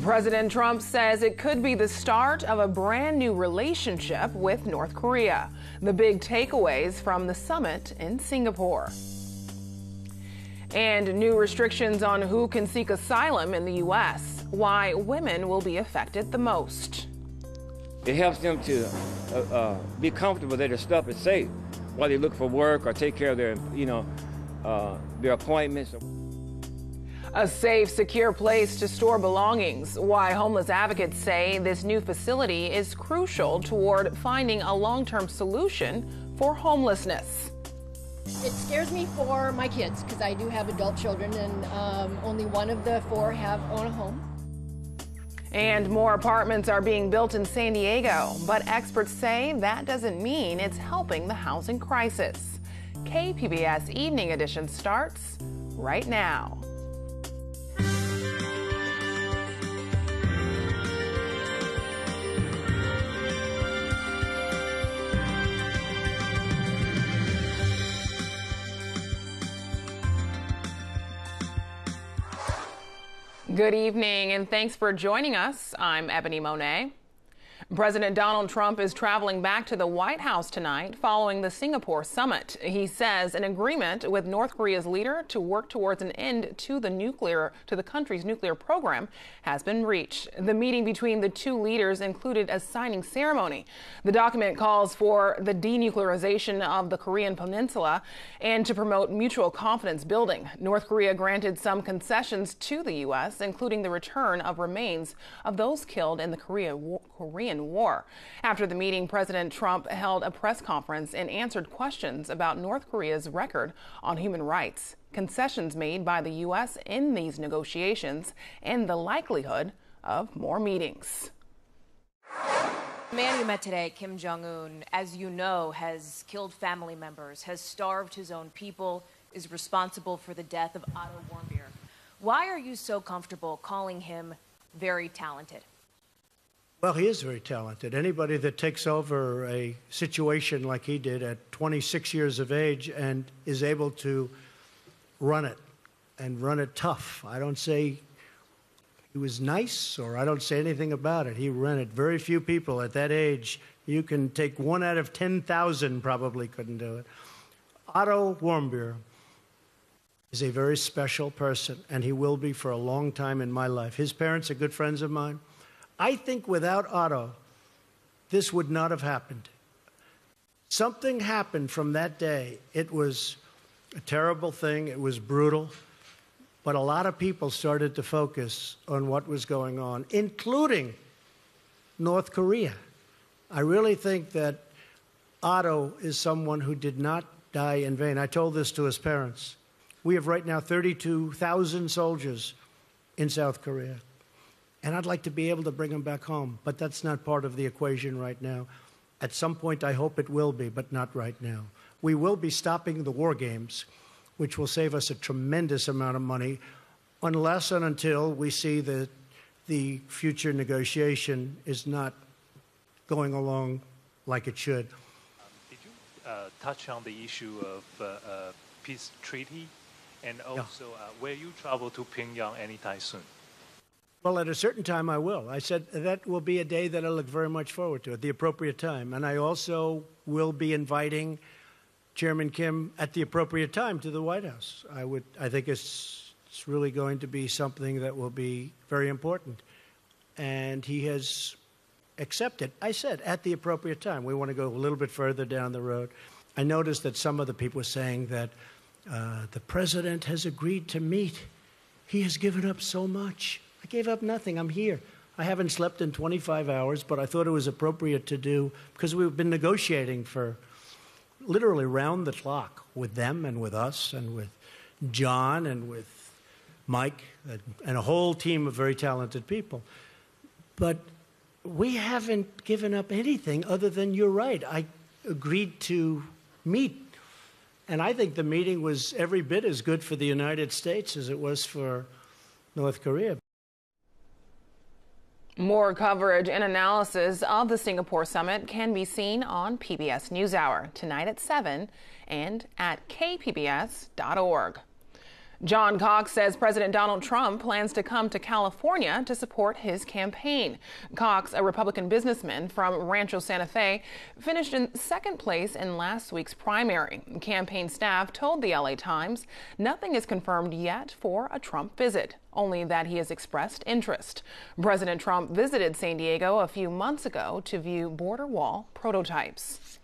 President Trump says it could be the start of a brand new relationship with North Korea. The big takeaways from the summit in Singapore. And new restrictions on who can seek asylum in the U.S. Why women will be affected the most. It helps them to be comfortable that their stuff is safe while they look for work or take care of their, their appointments. A safe, secure place to store belongings. Why homeless advocates say this new facility is crucial toward finding a long-term solution for homelessness. It scares me for my kids because I do have adult children and only one of the four own a home. And more apartments are being built in San Diego, but experts say that doesn't mean it's helping the housing crisis. KPBS Evening Edition starts right now. Good evening, and thanks for joining us. I'm Ebony Monet. President Donald Trump is traveling back to the White House tonight following the Singapore summit. He says an agreement with North Korea's leader to work towards an end to the country's nuclear program has been reached. The meeting between the two leaders included a signing ceremony. The document calls for the denuclearization of the Korean peninsula and to promote mutual confidence building. North Korea granted some concessions to the U.S., including the return of remains of those killed in the Korean War. After the meeting, President Trump held a press conference and answered questions about North Korea's record on human rights, concessions made by the U.S. in these negotiations, and the likelihood of more meetings. The man you met today, Kim Jong-un, as you know, has killed family members, has starved his own people, is responsible for the death of Otto Warmbier. Why are you so comfortable calling him very talented? Well, he is very talented. Anybody that takes over a situation like he did at 26 years of age and is able to run it and run it tough. I don't say he was nice or I don't say anything about it. He ran it. Very few people at that age, you can take 1 out of 10,000 probably couldn't do it. Otto Warmbier is a very special person, and he will be for a long time in my life. His parents are good friends of mine. I think without Otto, this would not have happened. Something happened from that day. It was a terrible thing. It was brutal. But a lot of people started to focus on what was going on, including North Korea. I really think that Otto is someone who did not die in vain. I told this to his parents. We have right now 32,000 soldiers in South Korea. And I'd like to be able to bring them back home, but that's not part of the equation right now. At some point, I hope it will be, but not right now. We will be stopping the war games, which will save us a tremendous amount of money, unless and until we see that the future negotiation is not going along like it should. Did you touch on the issue of peace treaty, and also will you travel to Pyongyang anytime soon? Well, at a certain time, I will. I said that will be a day that I look very much forward to at the appropriate time. And I also will be inviting Chairman Kim at the appropriate time to the White House. I think it's really going to be something that will be very important. And he has accepted. I said at the appropriate time. We want to go a little bit further down the road. I noticed that some of the people were saying that the president has agreed to meet. He has given up so much. I gave up nothing. I'm here. I haven't slept in 25 hours, but I thought it was appropriate to do because we've been negotiating for literally round the clock with them and with us and with John and with Mike and a whole team of very talented people. But we haven't given up anything other than you're right. I agreed to meet. And I think the meeting was every bit as good for the United States as it was for North Korea. More coverage and analysis of the Singapore summit can be seen on PBS NewsHour tonight at 7 and at kpbs.org. John Cox says President Donald Trump plans to come to California to support his campaign. Cox, a Republican businessman from Rancho Santa Fe, finished in second place in last week's primary. Campaign staff told the LA Times nothing is confirmed yet for a Trump visit, only that he has expressed interest. President Trump visited San Diego a few months ago to view border wall prototypes.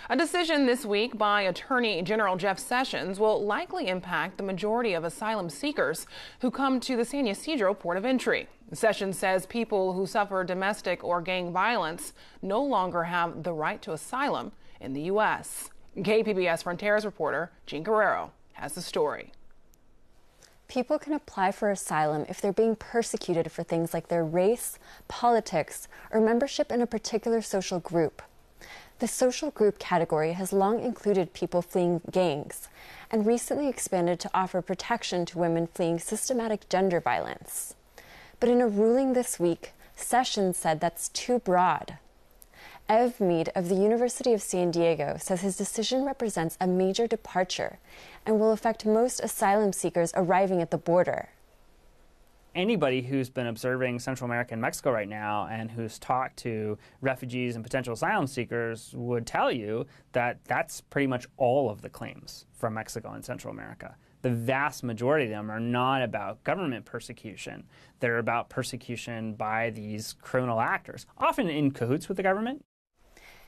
A decision this week by Attorney General Jeff Sessions will likely impact the majority of asylum seekers who come to the San Ysidro port of entry. Sessions says people who suffer domestic or gang violence no longer have the right to asylum in the U.S. KPBS Frontiers reporter John Carreyrou has the story. People can apply for asylum if they're being persecuted for things like their race, politics, or membership in a particular social group. The social group category has long included people fleeing gangs and recently expanded to offer protection to women fleeing systematic gender violence. But in a ruling this week, Sessions said that's too broad. Ev Mead of the University of San Diego says his decision represents a major departure and will affect most asylum seekers arriving at the border. Anybody who's been observing Central America and Mexico right now and who's talked to refugees and potential asylum seekers would tell you that that's pretty much all of the claims from Mexico and Central America. The vast majority of them are not about government persecution. They're about persecution by these criminal actors, often in cahoots with the government.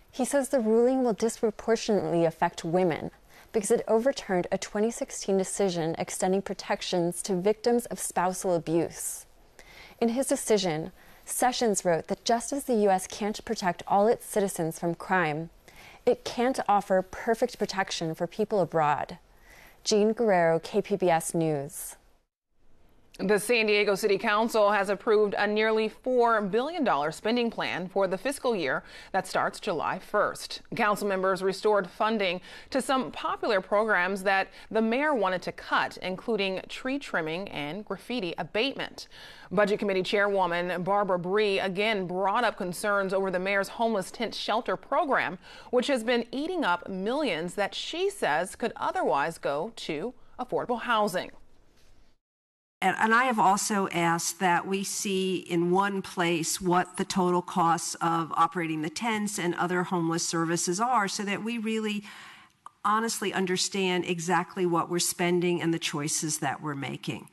He says the ruling will disproportionately affect women because it overturned a 2016 decision extending protections to victims of spousal abuse. In his decision, Sessions wrote that just as the U.S. can't protect all its citizens from crime, it can't offer perfect protection for people abroad. John Carreyrou, KPBS News. The San Diego City Council has approved a nearly $4 billion spending plan for the fiscal year that starts July 1st. Council members restored funding to some popular programs that the mayor wanted to cut, including tree trimming and graffiti abatement. Budget Committee Chairwoman Barbara Bree again brought up concerns over the mayor's homeless tent shelter program, which has been eating up millions that she says could otherwise go to affordable housing. And I have also asked that we see in one place what the total costs of operating the tents and other homeless services are so that we really honestly understand exactly what we're spending and the choices that we're making.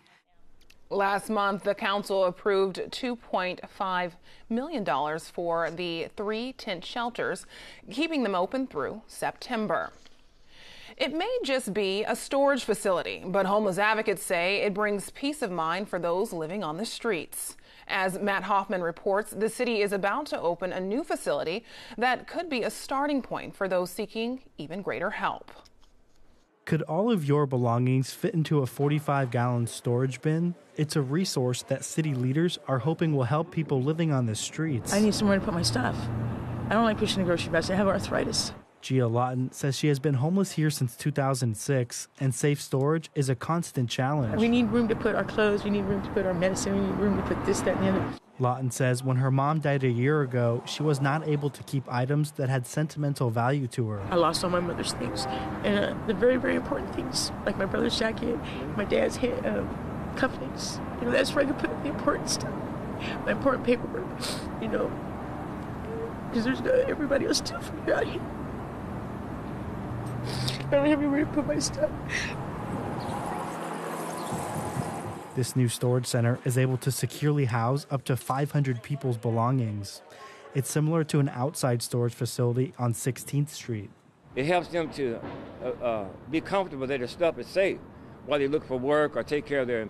Last month, the council approved $2.5 million for the 3 tent shelters, keeping them open through September. It may just be a storage facility, but homeless advocates say it brings peace of mind for those living on the streets. As Matt Hoffman reports, the city is about to open a new facility that could be a starting point for those seeking even greater help. Could all of your belongings fit into a 45-gallon storage bin? It's a resource that city leaders are hoping will help people living on the streets. I need somewhere to put my stuff. I don't like pushing the grocery bags. I have arthritis. Gia Lawton says she has been homeless here since 2006, and safe storage is a constant challenge. We need room to put our clothes, we need room to put our medicine, we need room to put this, that, and the other. Lawton says when her mom died a year ago, she was not able to keep items that had sentimental value to her. I lost all my mother's things, and the very, very important things, like my brother's jacket, my dad's cufflinks. You know, that's where I could put the important stuff, my important paperwork, you know, because there's everybody else still for me out here. I don't have anywhere to put my stuff. This new storage center is able to securely house up to 500 people's belongings. It's similar to an outside storage facility on 16th Street. It helps them to be comfortable that their stuff is safe while they look for work or take care of their,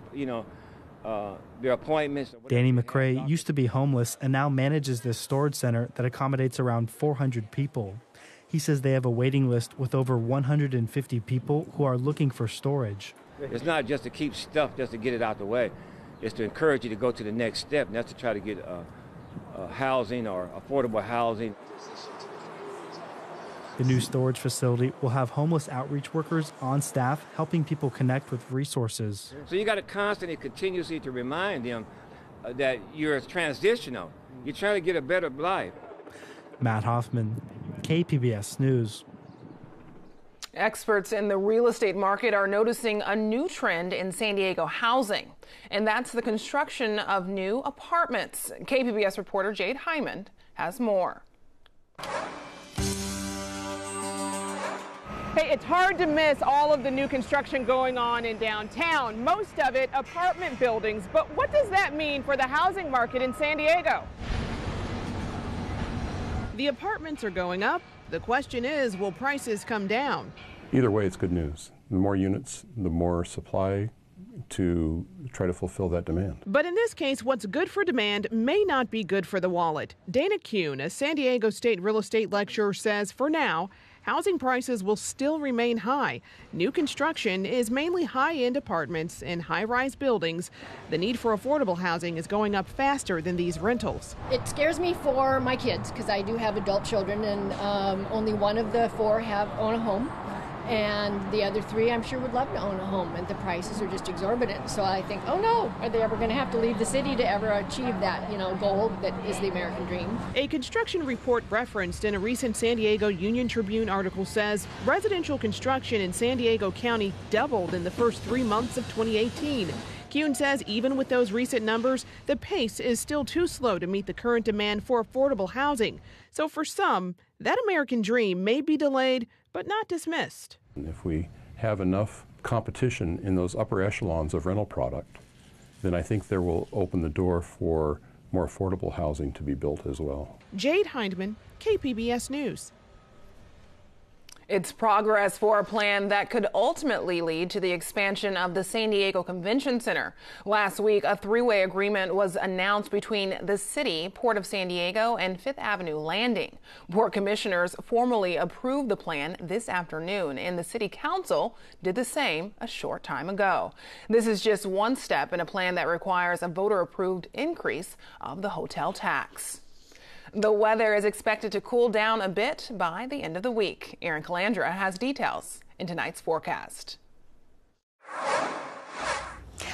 their appointments. Danny McCrae used to be homeless and now manages this storage center that accommodates around 400 people. He says they have a waiting list with over 150 people who are looking for storage. It's not just to keep stuff, just to get it out the way. It's to encourage you to go to the next step, and that's to try to get housing or affordable housing. The new storage facility will have homeless outreach workers on staff helping people connect with resources. So you got to constantly, continuously to remind them that you're transitional. You're trying to get a better life. Matt Hoffman, KPBS News. Experts in the real estate market are noticing a new trend in San Diego housing, and that's the construction of new apartments. KPBS reporter Jade Hyman has more. Hey, it's hard to miss all of the new construction going on in downtown, most of it apartment buildings. But what does that mean for the housing market in San Diego? The apartments are going up. The question is, will prices come down? Either way, it's good news. The more units, the more supply to try to fulfill that demand. But in this case, what's good for demand may not be good for the wallet. Dana Kuhn, a San Diego State real estate lecturer, says for now, housing prices will still remain high. New construction is mainly high-end apartments and high-rise buildings. The need for affordable housing is going up faster than these rentals. It scares me for my kids because I do have adult children, and only one of the four own a home. And the other three, I'm sure, would love to own a home, and the prices are just exorbitant. So I think, oh no, are they ever going to have to leave the city to ever achieve that, goal that is the American dream? A construction report referenced in a recent San Diego Union Tribune article says residential construction in San Diego County doubled in the first 3 months of 2018. Kuhn says even with those recent numbers, the pace is still too slow to meet the current demand for affordable housing. So for some, that American dream may be delayed, but not dismissed. If we have enough competition in those upper echelons of rental product, then I think there will open the door for more affordable housing to be built as well. Jade Hyman, KPBS News. It's progress for a plan that could ultimately lead to the expansion of the San Diego Convention Center. Last week, a three-way agreement was announced between the city, Port of San Diego, and Fifth Avenue Landing. Port commissioners formally approved the plan this afternoon, and the city council did the same a short time ago. This is just one step in a plan that requires a voter-approved increase of the hotel tax. The weather is expected to cool down a bit by the end of the week. Erin Calandra has details in tonight's forecast.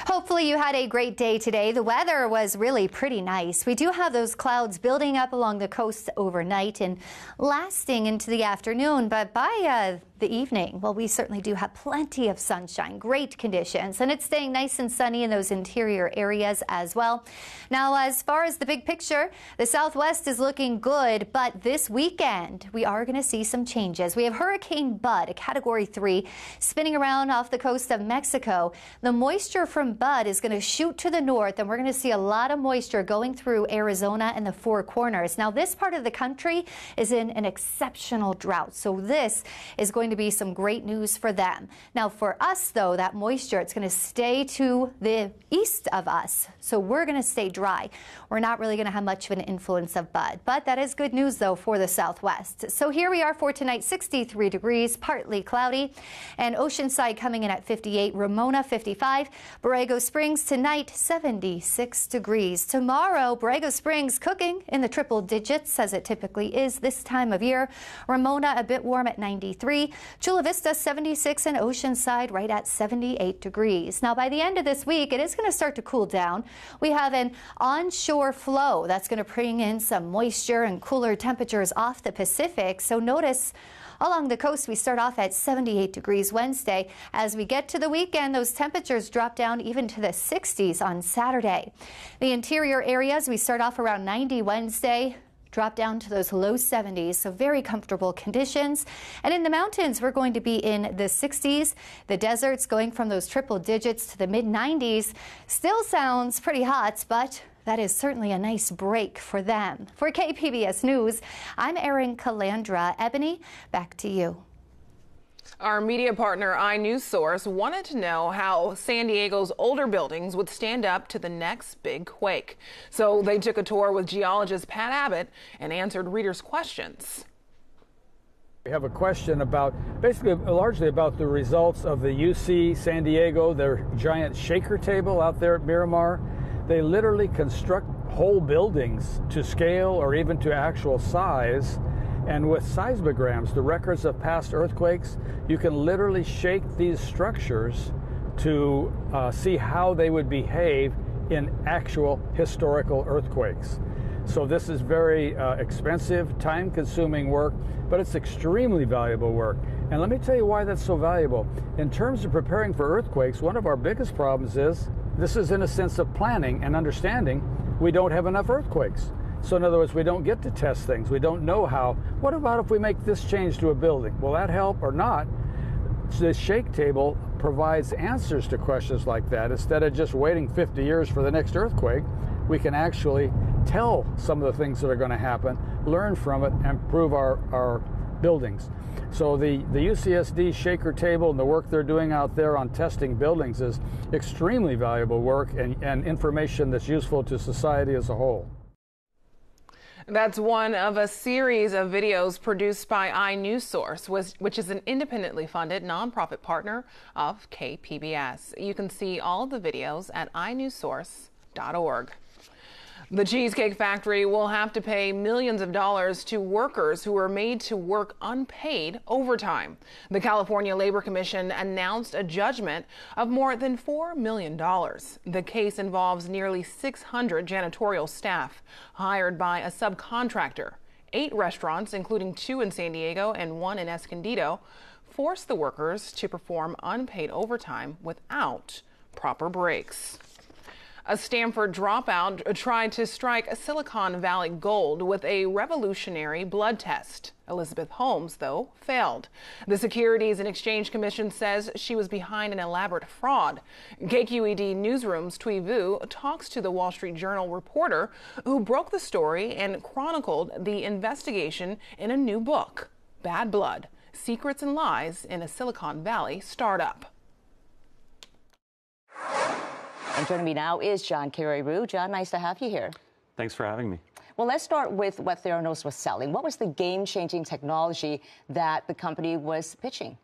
Hopefully you had a great day today. The weather was really pretty nice. We do have those clouds building up along the coast overnight and lasting into the afternoon, but by the evening, well, we certainly do have plenty of sunshine, great conditions, and it's staying nice and sunny in those interior areas as well. Now, as far as the big picture, the southwest is looking good, but this weekend we are going to see some changes. We have Hurricane Bud, a Category 3, spinning around off the coast of Mexico. The moisture from Bud is going to shoot to the north, and we're going to see a lot of moisture going through Arizona and the Four Corners. Now, this part of the country is in an exceptional drought, so this is going to be some great news for them. Now, for us, though, that moisture, it's going to stay to the east of us, so we're going to stay dry. We're not really going to have much of an influence of Bud, but that is good news, though, for the southwest. So here we are for tonight, 63 degrees, partly cloudy, and Oceanside coming in at 58, Ramona 55, Borrego Springs tonight 76 degrees. Tomorrow, Borrego Springs cooking in the triple digits, as it typically is this time of year. Ramona a bit warm at 93, Chula Vista 76, and Oceanside right at 78 degrees. Now, by the end of this week, it is going to start to cool down. We have an onshore flow that's going to bring in some moisture and cooler temperatures off the Pacific. So notice along the coast, we start off at 78 degrees Wednesday. As we get to the weekend, those temperatures drop down even to the 60s on Saturday. The interior areas, we start off around 90 Wednesday, drop down to those low 70s, so very comfortable conditions. And in the mountains, we're going to be in the 60s. The deserts going from those triple digits to the mid-90s. Still sounds pretty hot, but that is certainly a nice break for them. For KPBS News, I'm Erin Calandra. Ebony, back to you. Our media partner, iNewsSource, wanted to know how San Diego's older buildings would stand up to the next big quake. So they took a tour with geologist Pat Abbott and answered readers' questions. We have a question about, basically, largely about the results of the UC San Diego, their giant shaker table out there at Miramar. They literally construct whole buildings to scale or even to actual size. And with seismograms, the records of past earthquakes, you can literally shake these structures to see how they would behave in actual historical earthquakes. So this is very expensive, time-consuming work, but it's extremely valuable work. And let me tell you why that's so valuable. In terms of preparing for earthquakes, one of our biggest problems is, this is in a sense of planning and understanding, we don't have enough earthquakes. So in other words, we don't get to test things. We don't know how. What about if we make this change to a building? Will that help or not? So the shake table provides answers to questions like that. Instead of just waiting 50 years for the next earthquake, we can actually tell some of the things that are going to happen, learn from it, and improve our buildings. So the UCSD shaker table and the work they're doing out there on testing buildings is extremely valuable work and information that's useful to society as a whole. That's one of a series of videos produced by iNewsSource, which is an independently funded nonprofit partner of KPBS. You can see all of the videos at inewssource.org. The Cheesecake Factory will have to pay millions of dollars to workers who were made to work unpaid overtime. The California Labor Commission announced a judgment of more than $4 million. The case involves nearly 600 janitorial staff hired by a subcontractor. 8 restaurants, including 2 in San Diego and 1 in Escondido, forced the workers to perform unpaid overtime without proper breaks. A Stanford dropout tried to strike Silicon Valley gold with a revolutionary blood test. Elizabeth Holmes, though, failed. The Securities and Exchange Commission says she was behind an elaborate fraud. KQED Newsroom's Thuy Vu talks to the Wall Street Journal reporter who broke the story and chronicled the investigation in a new book, Bad Blood: Secrets and Lies in a Silicon Valley Startup. And joining me now is John Carreyrou. John, nice to have you here. Thanks for having me. Well, let's start with what Theranos was selling. What was the game-changing technology that the company was pitching?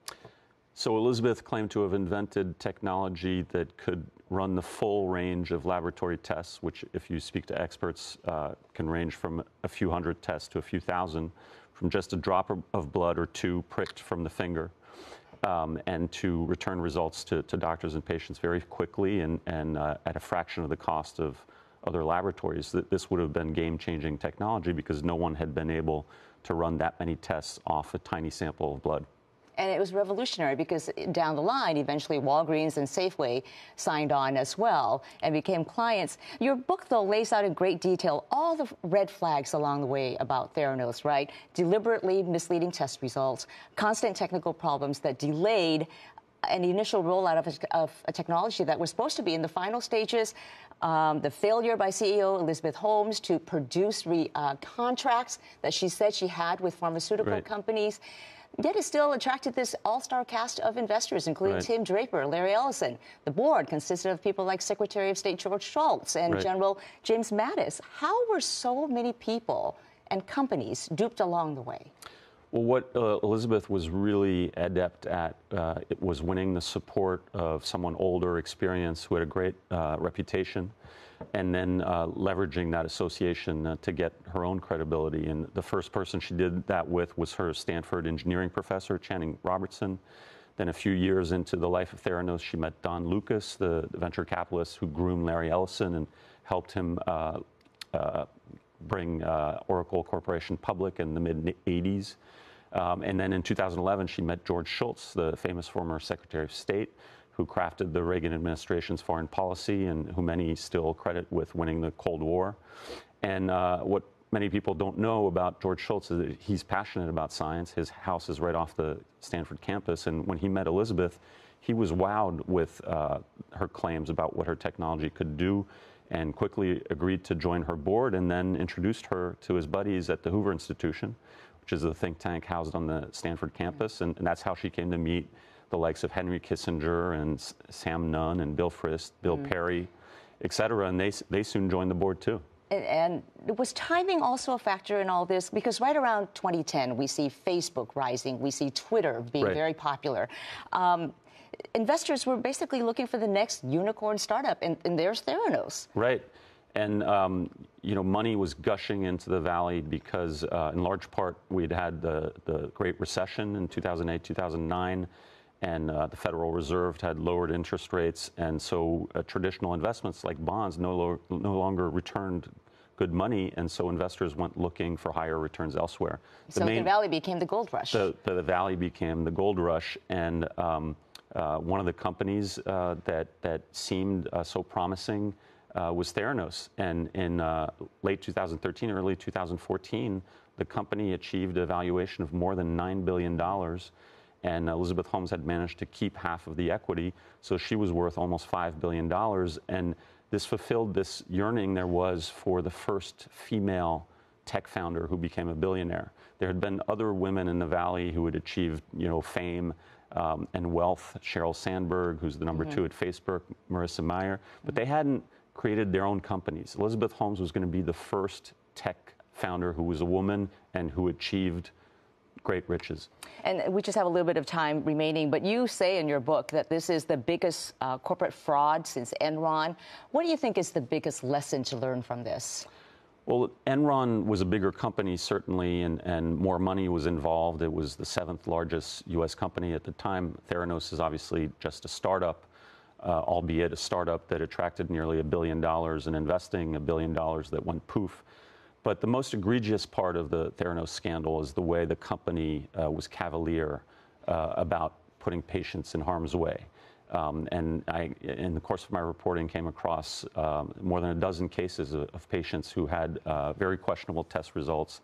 So Elizabeth claimed to have invented technology that could run the full range of laboratory tests, which, if you speak to experts, can range from a few hundred tests to a few thousand, from just a drop of blood or 2 pricked from the finger. And to return results to doctors and patients very quickly and at a fraction of the cost of other laboratories. This would have been game-changing technology because no one had been able to run that many tests off a tiny sample of blood. And it was revolutionary because down the line, eventually Walgreens and Safeway signed on as well and became clients. Your book, though, lays out in great detail all the red flags along the way about Theranos, right? Deliberately misleading test results, constant technical problems that delayed an initial rollout of a technology that was supposed to be in the final stages, the failure by CEO Elizabeth Holmes to produce contracts that she said she had with pharmaceutical companies. Yet it still attracted this all-star cast of investors, including Tim Draper, Larry Ellison. The board consisted of people like Secretary of State George Shultz and General James Mattis. How were so many people and companies duped along the way? Well, what Elizabeth was really adept at it was winning the support of someone older, experienced, who had a great reputation, and then leveraging that association to get her own credibility. And the first person she did that with was her Stanford engineering professor, Channing Robertson. Then a few years into the life of Theranos, she met Don Lucas, the venture capitalist who groomed Larry Ellison and helped him bring Oracle Corporation public in the mid-'80s. And then in 2011, she met George Shultz, the famous former Secretary of State, who crafted the Reagan administration's foreign policy and who many still credit with winning the Cold War. And what many people don't know about George Shultz is that he's passionate about science. His house is right off the Stanford campus. And when he met Elizabeth, he was wowed with her claims about what her technology could do and quickly agreed to join her board and then introduced her to his buddies at the Hoover Institution, which is a think tank housed on the Stanford campus. And that's how she came to meet the likes of Henry Kissinger and Sam Nunn and Bill Frist, Bill Perry, et cetera. And they soon joined the board, too. And was timing also a factor in all this? Because right around 2010, we see Facebook rising. We see Twitter being very popular. Investors were basically looking for the next unicorn startup, and there's Theranos. Right. And, money was gushing into the Valley because, in large part, we'd had the Great Recession in 2008, 2009, and the Federal Reserve had lowered interest rates. And so traditional investments like bonds no longer returned good money, and so investors went looking for higher returns elsewhere. Silicon Valley became the gold rush. The valley became the gold rush, and one of the companies that seemed so promising was Theranos. And in late 2013, early 2014, the company achieved a valuation of more than $9 billion. And Elizabeth Holmes had managed to keep half of the equity, so she was worth almost $5 billion. And this fulfilled this yearning there was for the first female tech founder who became a billionaire. There had been other women in the Valley who had achieved, fame and wealth. Sheryl Sandberg, who's the number 2 at Facebook, Marissa Mayer, but they hadn't created their own companies. Elizabeth Holmes was going to be the first tech founder who was a woman and who achieved great riches. And we just have a little bit of time remaining, but you say in your book that this is the biggest corporate fraud since Enron. What do you think is the biggest lesson to learn from this? Well, Enron was a bigger company, certainly, and more money was involved. It was the 7th largest U.S. company at the time. Theranos is obviously just a startup, albeit a startup that attracted nearly $1 billion in investing, $1 billion that went poof. But the most egregious part of the Theranos scandal is the way the company was cavalier about putting patients in harm's way. And I, in the course of my reporting, came across more than a dozen cases of patients who had very questionable test results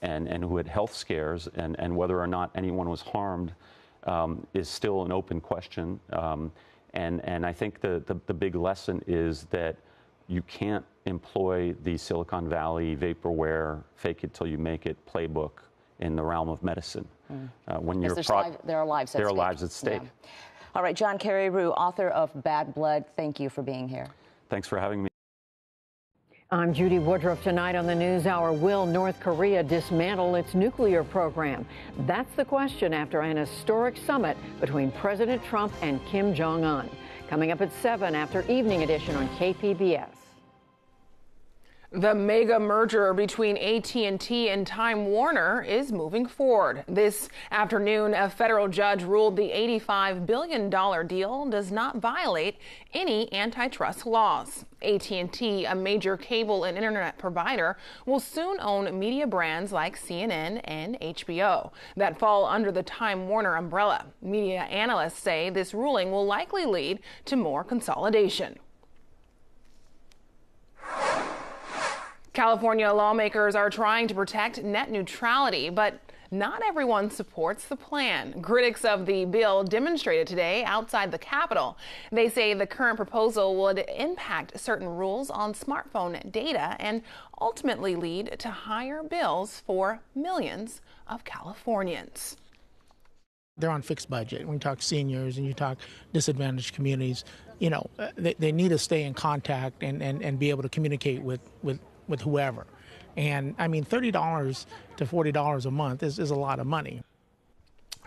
and who had health scares, and whether or not anyone was harmed is still an open question. And I think the big lesson is that you can't employ the Silicon Valley vaporware, fake it till you make it playbook in the realm of medicine. When you're there are lives at stake. There are lives at stake. Yeah. All right, John Carreyrou, author of Bad Blood, thank you for being here. Thanks for having me. I'm Judy Woodruff. Tonight on the NewsHour, will North Korea dismantle its nuclear program? That's the question after an historic summit between President Trump and Kim Jong-un. Coming up at 7 after Evening Edition on KPBS. The mega merger between AT&T and Time Warner is moving forward. This afternoon, a federal judge ruled the $85 billion deal does not violate any antitrust laws. AT&T, a major cable and internet provider, will soon own media brands like CNN and HBO that fall under the Time Warner umbrella. Media analysts say this ruling will likely lead to more consolidation. California lawmakers are trying to protect net neutrality, but not everyone supports the plan. Critics of the bill demonstrated today outside the Capitol. They say the current proposal would impact certain rules on smartphone data and ultimately lead to higher bills for millions of Californians. They're on fixed budget. When you talk seniors and you talk disadvantaged communities, they need to stay in contact and be able to communicate with whoever. And I mean, $30 to $40 a month is a lot of money.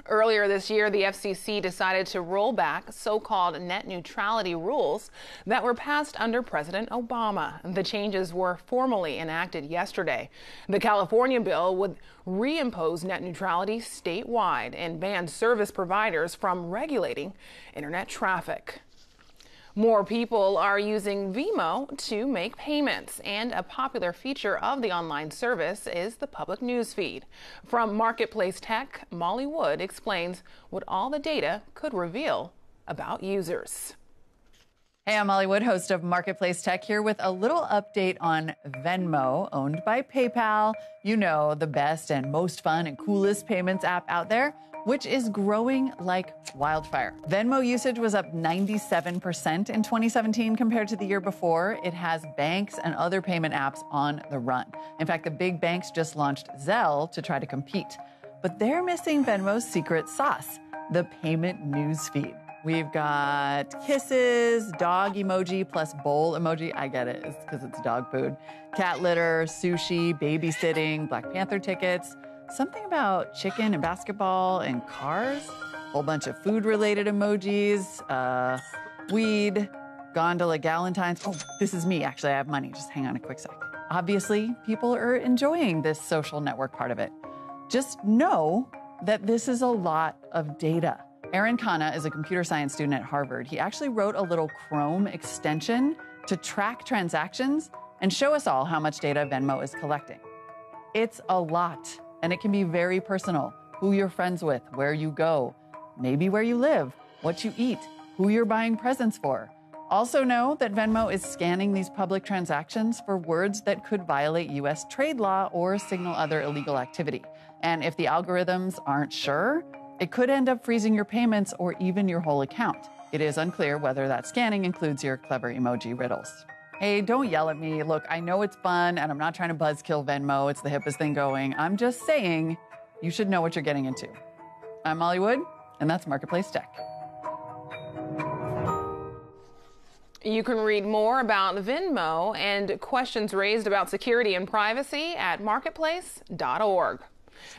Earlier this year, the FCC decided to roll back so-called net neutrality rules that were passed under President Obama. The changes were formally enacted yesterday. The California bill would reimpose net neutrality statewide and ban service providers from regulating internet traffic. More people are using Vimo to make payments, and a popular feature of the online service is the public news feed. From Marketplace Tech, Molly Wood explains what all the data could reveal about users. Hey, I'm Molly Wood, host of Marketplace Tech, here with a little update on Venmo, owned by PayPal. You know, the best and most fun and coolest payments app out there, which is growing like wildfire. Venmo usage was up 97% in 2017 compared to the year before. It has banks and other payment apps on the run. In fact, the big banks just launched Zelle to try to compete. But they're missing Venmo's secret sauce, the payment news feed. We've got kisses, dog emoji plus bowl emoji. I get it, it's because it's dog food. Cat litter, sushi, babysitting, Black Panther tickets. Something about chicken and basketball and cars. Whole bunch of food-related emojis. Weed, gondola galentines. Oh, this is me. Actually, I have money. Just hang on a quick sec. Obviously, people are enjoying this social network part of it. Just know that this is a lot of data. Aaron Khanna is a computer science student at Harvard. He actually wrote a little Chrome extension to track transactions and show us all how much data Venmo is collecting. It's a lot, and it can be very personal. Who you're friends with, where you go, maybe where you live, what you eat, who you're buying presents for. Also know that Venmo is scanning these public transactions for words that could violate U.S. trade law or signal other illegal activity. And if the algorithms aren't sure, it could end up freezing your payments or even your whole account. It is unclear whether that scanning includes your clever emoji riddles. Hey, don't yell at me. Look, I know it's fun, and I'm not trying to buzzkill Venmo. It's the hippest thing going. I'm just saying you should know what you're getting into. I'm Molly Wood, and that's Marketplace Tech. You can read more about Venmo and questions raised about security and privacy at marketplace.org.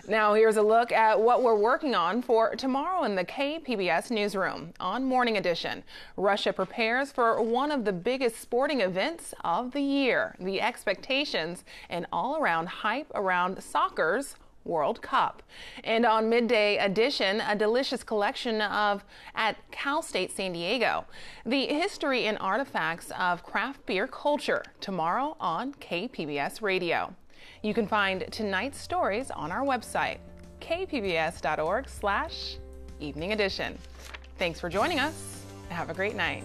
Now here's a look at what we're working on for tomorrow in the KPBS newsroom. On Morning Edition, Russia prepares for one of the biggest sporting events of the year, the expectations and all-around hype around soccer's World Cup. And on Midday Edition, a delicious collection of at Cal State San Diego, the history and artifacts of craft beer culture, tomorrow on KPBS Radio. You can find tonight's stories on our website, kpbs.org/evening edition. Thanks for joining us. Have a great night.